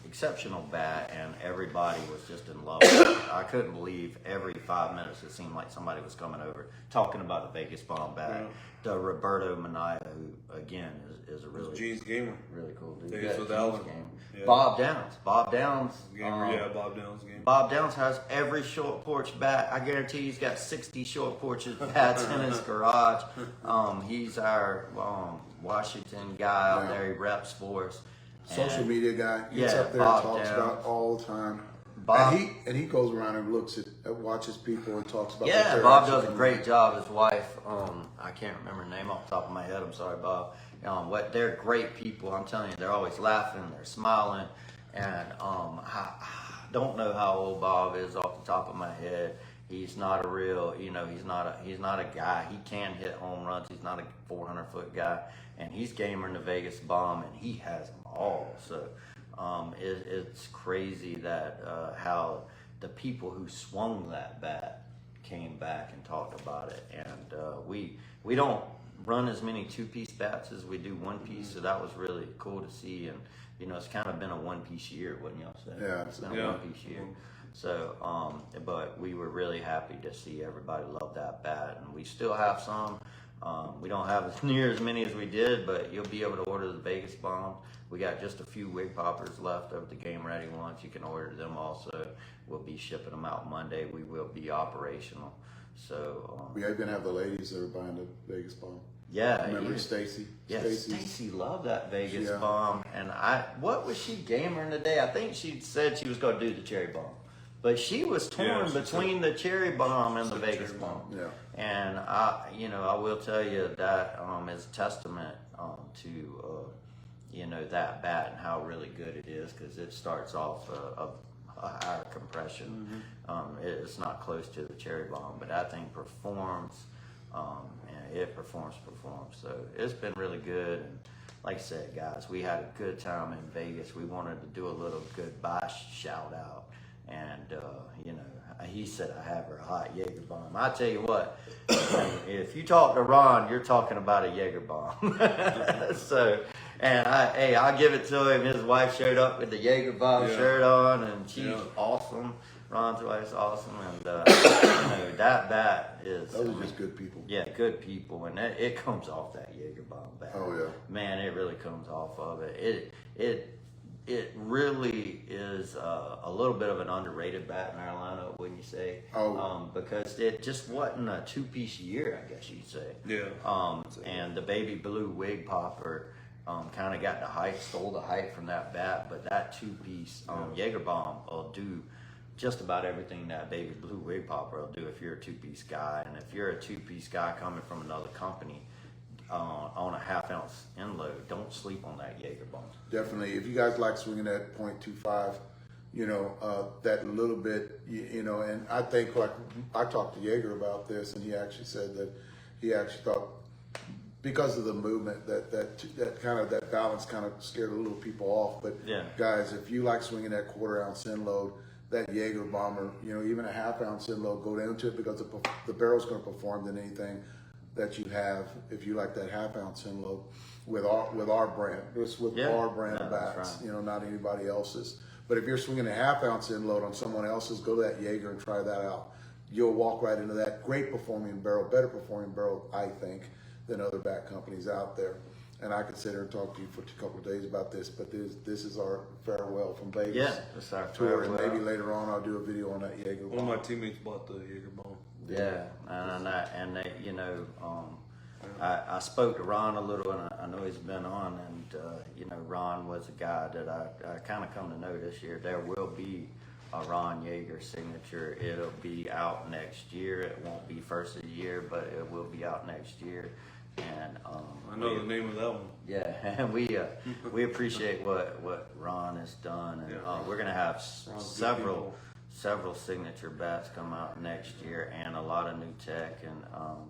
Exceptional bat, and everybody was just in love with it. I couldn't believe every 5 minutes it seemed like somebody was coming over talking about the Vegas Bomb bat. Yeah. The Roberto Minaya, who again is a really Gene's gamer. really cool dude. Yeah, Yeah, he's with Gene's Allen. gamer. Yeah. Bob Downs. Gamer, yeah, Bob Downs game. Bob Downs has every short porch bat. I guarantee he's got 60 short porch bats in his garage. He's our Washington guy out there. He reps for us. Social media guy. Gets Yeah, up there Bob and talks Downs. about all the time. Bob- And he goes around and looks at watches people and talks about. what Yeah, they're Bob actually does a doing. great job. His wife, I can't remember her name off the top of my head. I'm sorry, Bob. They're great people. I'm telling you, they're always laughing, they're smiling, and I don't know how old Bob is off the top of my head. He's not a real, he's not a guy. He can hit home runs. He's not a 400-foot guy, and he's gamer in the Vegas Bomb, and he has them all. So it's crazy that how the people who swung that bat came back and talked about it, and we don't run as many 2-piece bats as we do 1-piece, so that was really cool to see. And it's kind of been a 1-piece year, wouldn't y'all say? Yeah, It's been a yeah. 1-piece year. So, but we were really happy to see everybody love that bat, and we still have some. We don't have near as many as we did, but you'll be able to order the Vegas Bombs. We got just a few wig poppers left of the game ready ones. You can order them also. We'll be shipping them out Monday. We will be operational. So We even have the ladies that are buying the Vegas Bomb. yeah, Remember you- Stacy? Yeah, Stacy's- Stacy loved that Vegas Yeah. Bomb, and what was she gamering today? I think she said she was going to do the Cherry Bomb, but she was torn Yeah, she between the Cherry Bomb and the Vegas Cherry Bomb. Yeah. And I will tell you that is a testament to that bat and how really good it is, because it starts off a higher compression. It's not close to the Cherry Bomb, but that thing performs. And it performs. So it's been really good. And like I said, guys, we had a good time in Vegas. We wanted to do a little goodbye shout out. And, he said, I have her hot Jaeger bomb. I tell you what, if you talk to Ron, you're talking about a Jaeger bomb. So, and I'll give it to him. His wife showed up with the Jaeger bomb Yeah. shirt on, and she's Yeah. awesome. Ron's wife's awesome. And, that bat is. Those are just good people. Yeah, good people, and it comes off that Jaeger bomb bat. Oh, yeah. Man, it really comes off of it. It really is a little bit of an underrated bat in our lineup, wouldn't you say? Oh. Because it just wasn't a 2-piece year, I guess you'd say. Yeah. And the baby blue wig popper kind of got the height, stole the height from that bat, but that 2-piece Jaeger bomb will do just about everything that baby blue wig popper will do if you're a 2-piece guy. And if you're a 2-piece guy coming from another company on a 1/2-ounce end load, don't sleep on that Jaeger bomb. Definitely. If you guys like swinging that .25, that little bit, and I think, like, I talked to Jaeger about this, and he actually said that he actually thought, because of the movement, that balance kind of scared a little people off. But Yeah. guys, if you like swinging that 1/4-ounce end load, that Jaeger bomber, even a 1/2-ounce end load, go down to it, because the barrel's going to perform than anything that you have if you like that 1/2-ounce end load with our brand. It's with Yeah. our brand of Yeah, bats, that's right. not anybody else's. But if you're swinging a 1/2-ounce end load on someone else's, go to that Jaeger and try that out. You'll walk right into that great performing barrel, better performing barrel, I think, than other bat companies out there. And I could sit here and talk to you for a couple of days about this, but this is our farewell from Vegas. Yeah, that's our tour, and farewell. maybe later on I'll do a video on that Jaeger One of bomb. my teammates bought the Jaeger bomb. Yeah, and they, I spoke to Ron a little, and I know he's been on, and Ron was a guy that I kind of come to know this year. There will be a Ron Yeager signature. It'll be out next year. It won't be first of the year, but it will be out next year. And I know the name of that one. yeah, and we appreciate what Ron has done, and we're gonna have several signature bats come out next year, and a lot of new tech, and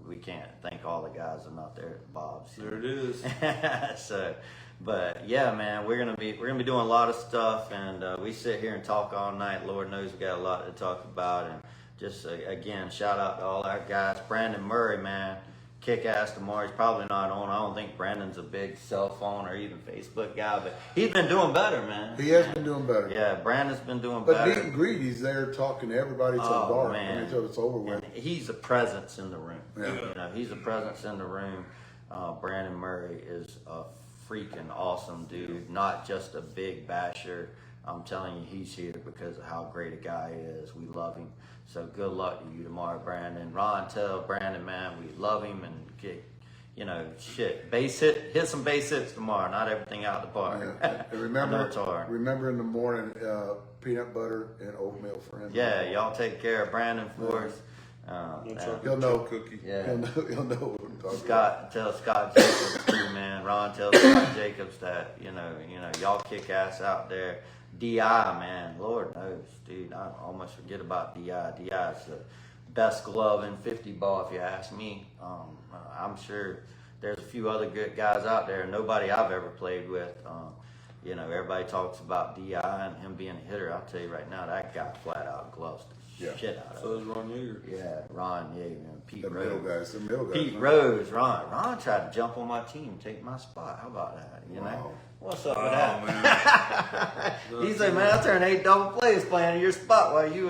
we can't thank all the guys enough there at Bob's. There it is. So, but yeah, man, we're gonna be doing a lot of stuff, and we sit here and talk all night. Lord knows we got a lot to talk about, and just again, shout out to all our guys. Brandon Murray, man, kick ass tomorrow. He's probably not on. I don't think Brandon's a big cell phone or even Facebook guy, but he's been doing better, man. He has been doing better. Yeah, Brandon's been doing But better. meet and greet, he's there talking to everybody till dark. Man. Until it's over with. And he's a presence in the room. Yeah. You know, he's a presence in the room. Brandon Murray is a freaking awesome dude, not just a big basher. I'm telling you, he's here because of how great a guy he is. We love him. So good luck to you tomorrow, Brandon. Ron, tell Brandon, man, we love him, and get, hit some base hits tomorrow. Not everything out the park. Yeah. And remember in the morning, peanut butter and oatmeal for him. Yeah, y'all take care of Brandon for us. He'll know. Cookie. Yeah. He'll know what we're talking about. Tell Scott Jacobs too, man. Ron, tell Scott Jacobs that y'all kick ass out there. DI, man, Lord knows, dude. I almost forget about DI. DI is the best glove in 50 ball, if you ask me. I'm sure there's a few other good guys out there. Nobody I've ever played with. Everybody talks about DI and him being a hitter. I'll tell you right now, that guy flat out gloves the shit out of So it. is Ron Yeager. Yeah, Ron Yeager and Pete The Rose. middle guys. Pete Rose, Ron tried to jump on my team and take my spot. How about that? Wow. What's up with that? Man. He said, "Man, I turned 8 double plays playing in your spot while you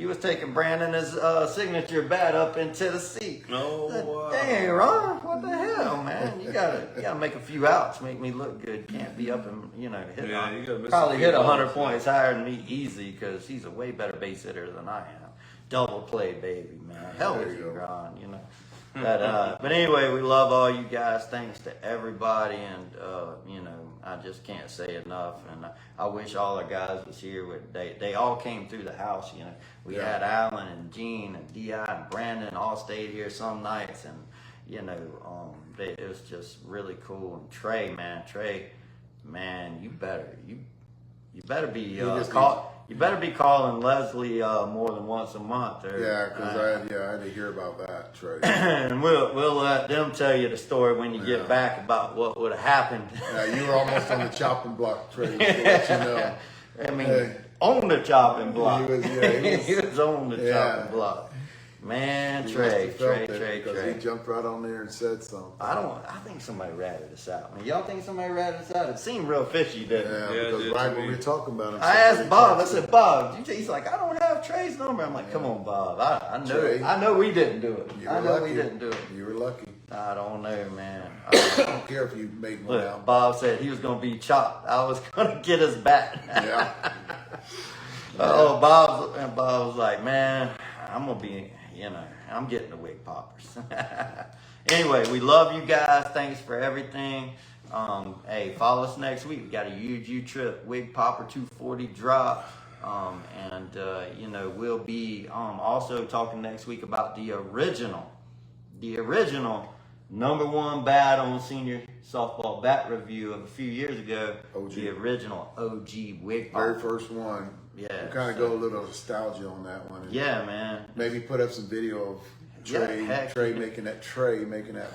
was taking Brandon's signature bat up in Tennessee." No, wow. Dang, Ron, what the hell, man? You gotta make a few outs, make me look good. Can't be up and hit. Yeah, you gotta miss probably a few hit 100 balls, points higher than me easy because he's a way better base hitter than I am. Double play, baby, man. Hell There with you you, go. Ron. But anyway, we love all you guys. Thanks to everybody, and I just can't say enough. And I wish all our guys was here. They all came through the house. We had Alan and Gene and Di and Brandon all stayed here some nights, and it was just really cool. And Trey, man, you better be you better be calling Leslie more than once a month. Because I had to hear about that, Trey. And we'll let them tell you the story when you get back about what would have happened. Yeah, you were almost on the chopping block, Trey. To let you know. I mean, on the chopping block. He was on the chopping block. Man, Trey. Because he jumped right on there and said something. I think somebody ratted us out. Man, y'all think somebody ratted us out? It seemed real fishy, didn't it? Yeah, because right when we were talking about him, I asked Bob. I said, "Bob," he's like, "I don't have Trey's number." I'm like, "Come on, Bob. I know we didn't do it. We didn't do it. You were lucky. I don't know, man." I don't care if you made one Look, out. Bob said he was going to be chopped. I was going to get his bat. Yeah. Bob was like, "Man, I'm going to be, I'm getting the wig poppers." Anyway, we love you guys. Thanks for everything. Hey, follow us next week. We got a huge U-Trip Wig Popper 240 drop. We'll be also talking next week about the original #1 bat on Senior Softball Bat Review of a few years ago. OG. The original OG wig popper. Very first one. Yeah. We kind of go a little nostalgia on that one. And Yeah, man. maybe put up some video of Trey making that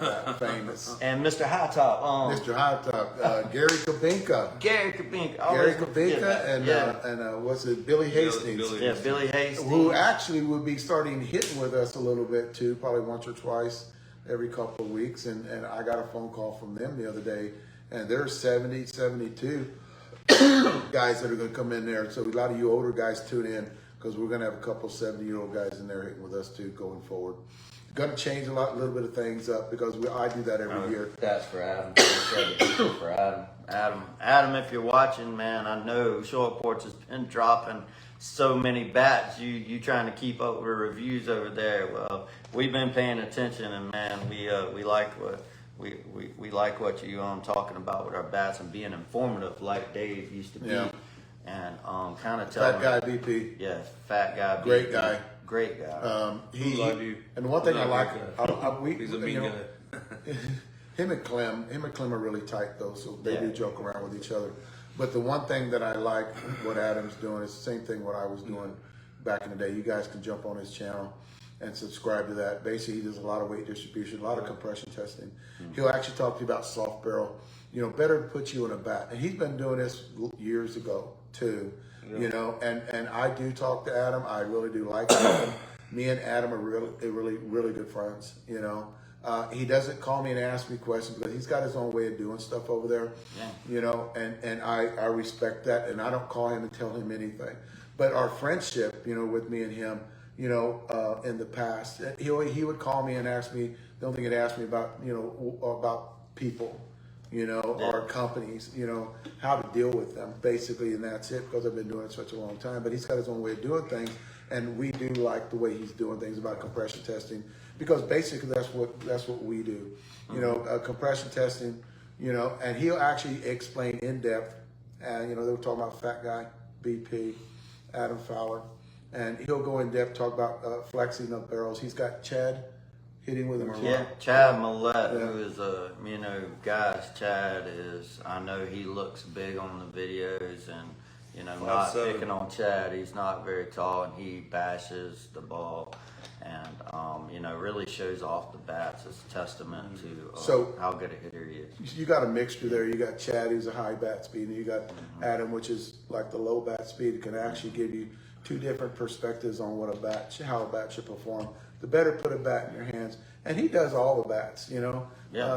bat famous. And Mr. High Top. Mr. High Top, Gary Kabinka. Gary Kabinka. And what's it, Billy Hastings. Billy Hastings. Who actually would be starting hitting with us a little bit too, probably once or twice every couple of weeks. And I got a phone call from them the other day, and there's 70, 72 guys that are going to come in there. So a lot of you older guys tune in, because we're going to have a couple 70-year-old guys in there hitting with us too going forward. Going to change a little bit of things up, because I do that every year. That's for Adam. For Adam, if you're watching, man, I know Short Porch has been dropping so many bats. You trying to keep up with the reviews over there. Well, we've been paying attention, and man, we like what you talking about with our bats and being informative, like Dave used to be. Yeah. And kind of telling. Fat guy BP. Yes, fat guy. Great BP. guy. Great guy. And one thing I like, He's a mean guy. him and Clem are really tight though, so they do joke around with each other. But the one thing that I like what Adam's doing is the same thing what I was doing back in the day. You guys can jump on his channel and subscribe to that. Basically, he does a lot of weight distribution, a lot of compression testing. He'll actually talk to you about soft barrel. You know, better put you in a bat. And he's been doing this years ago too. You know, and I do talk to Adam. I really do like Adam. Me and Adam are really good friends. You know, he doesn't call me and ask me questions because he's got his own way of doing stuff over there. You know, and I respect that, and I don't call him and tell him anything. But our friendship, you know, with me and him, you know, in the past, he would call me and ask me. The only thing he'd ask me about, you know, about people, you know, or companies, you know, how to deal with them, basically, and that's it, because I've been doing it such a long time. But he's got his own way of doing things, and we do like the way he's doing things about compression testing, because basically that's what we do, you know, compression testing, you know, and he'll actually explain in depth, and you know, they were talking about Fat Guy, BP, Adam Fowler, and he'll go in depth, talk about flexing of barrels. He's got Chad hitting with him. Chad Millette, who is you know, guys, Chad is, I know he looks big on the videos, and you know, not picking on Chad, he's not very tall, and he bashes the ball, and you know, really shows off the bats as a testament to how good a hitter he is. You got a mixture there. You got Chad, who's a high bat speed, and you got Adam, which is like the low bat speed. It can actually give you two different perspectives on how a bat should perform. The better put a bat in your hands, and he does all the bats. You know,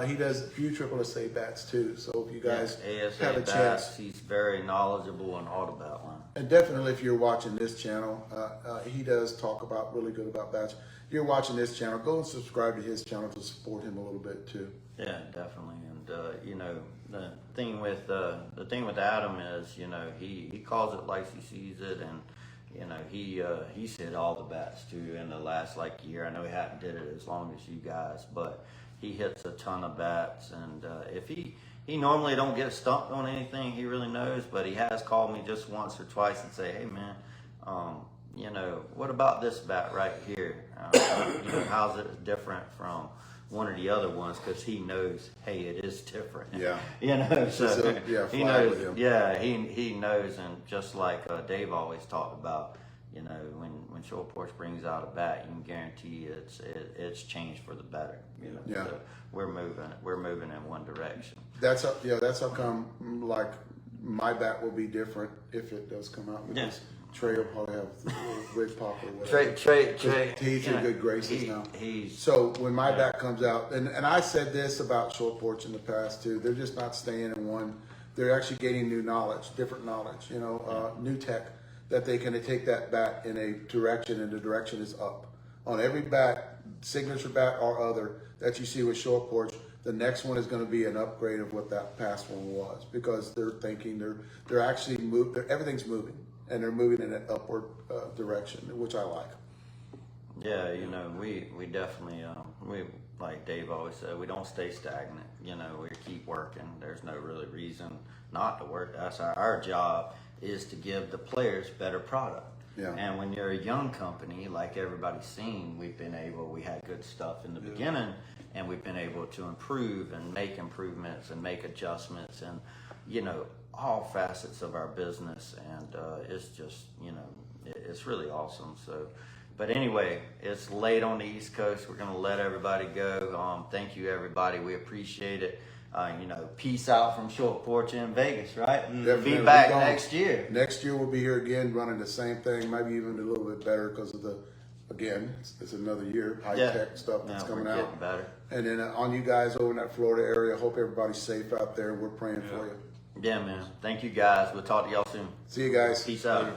he does a few triple SA bats too. So if you guys have a chance, he's very knowledgeable on all the bat line. And definitely, if you're watching this channel, he does talk about really good about bats. If you're watching this channel, go and subscribe to his channel to support him a little bit too. Yeah, definitely. And you know, the thing with Adam is, you know, he calls it like he sees it, and you know, he's hit all the bats too in the last like year. I know he hadn't did it as long as you guys, but he hits a ton of bats. And if he normally don't get stumped on anything, he really knows, but he has called me just once or twice and say, hey man, you know, what about this bat right here? You know, how's it different from one or the other ones? Because he knows, hey, it is different. Yeah. You know, so he knows. Yeah, he knows, and just like Dave always talked about, you know, when Short Porch brings out a bat, you can guarantee it's changed for the better. You know, so we're moving in one direction. That's how come like my bat will be different if it does come out. Because Trey will probably have a wig pop or whatever. Trey, he's in good graces now. He's so when my bat comes out, and I said this about Short Porch in the past too, they're just not staying in one. They're actually gaining new knowledge, different knowledge, you know, new tech, that they can take that bat in a direction, and the direction is up. On every bat, signature bat or other, that you see with Short Porch, the next one is going to be an upgrade of what that past one was, because they're thinking, they're actually everything's moving, and they're moving in an upward direction, which I like. Yeah, you know, we definitely, we, like Dave always said, we don't stay stagnant. You know, we keep working. There's no really reason not to work. That's our job, is to give the players better product. Yeah. And when you're a young company, like everybody's seen, we had good stuff in the beginning, and we've been able to improve and make improvements and make adjustments, and, you know, all facets of our business. And it's just, you know, it's really awesome. So, but anyway, it's late on the East Coast. We're going to let everybody go. Thank you, everybody. We appreciate it. You know, peace out from Short Porch in Vegas, right? Definitely. Be back next year. Next year we'll be here again, running the same thing, maybe even a little bit better, because of it's another year, high-tech stuff that's coming we're out. getting better. And then on you guys over in that Florida area, hope everybody's safe out there. We're praying for you. Yeah, man. Thank you, guys. We'll talk to y'all soon. See you guys. Peace out.